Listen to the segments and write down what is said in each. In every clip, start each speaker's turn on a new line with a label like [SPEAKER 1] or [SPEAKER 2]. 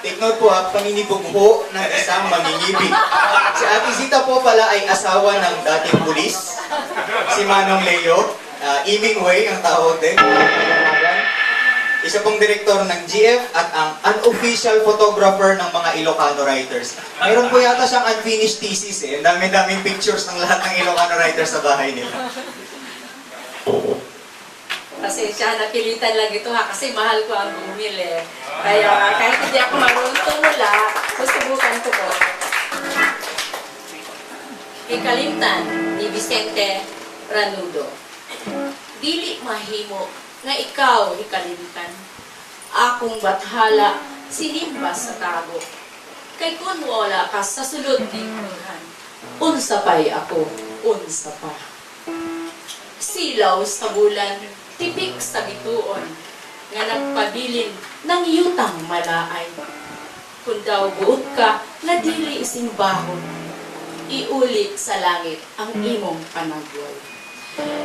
[SPEAKER 1] Take note po ha, paninibog ho ng isang mangingibig. Si Ate Zita po pala ay asawa ng dating pulis, si Manong Leo. Hemingway ang tawag din. Isa pong direktor ng GF at ang unofficial photographer ng mga Ilocano writers. Mayroon po yata siyang unfinished thesis eh. Ang dami-daming pictures ng lahat ng Ilocano writers sa bahay nila.
[SPEAKER 2] Kasi siya, napilitan lang ito ha, kasi mahal ko ang bumili. Kaya kahit hindi ako marunong tumula, susubukan ko po. Ikalimtan ni Vicente Ranudo. Dili mahimo nga ikaw ikalimtan. Akong bathala sinimba sa tago. Kay kun wala ka sa sulod ni Kurhan. Unsa pa'y ako, unsa pa. Silaw sa bulan, tipik sa bituon, nga nagpabilin ng yutang malaay. Kung daw buot ka, na dili simbahon, iulit sa langit ang imong panagwal.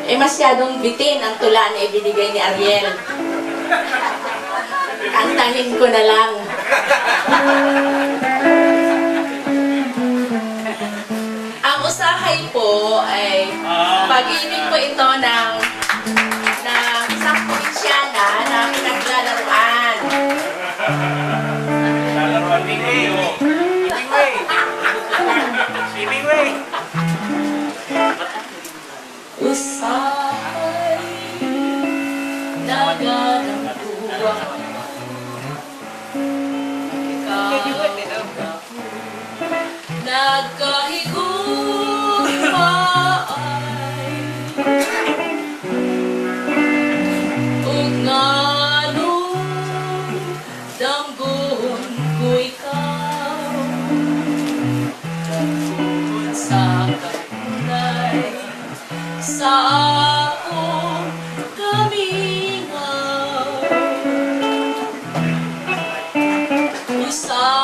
[SPEAKER 2] Masyadong bitin ang tula na ibinigay ni Ariel. Kantahin ko na lang. Ang usahay po ay pag-ibig po ito ng isang probinsyana na pinaglalaruan.
[SPEAKER 3] Lalaruan ni Leo. Hemingway.
[SPEAKER 2] Usahay naganampuan. Ikaw nagkahigugmaay. Ug ngano damgon ko ikaw tungkol sa kanunay sa akong kamingaw. Usahay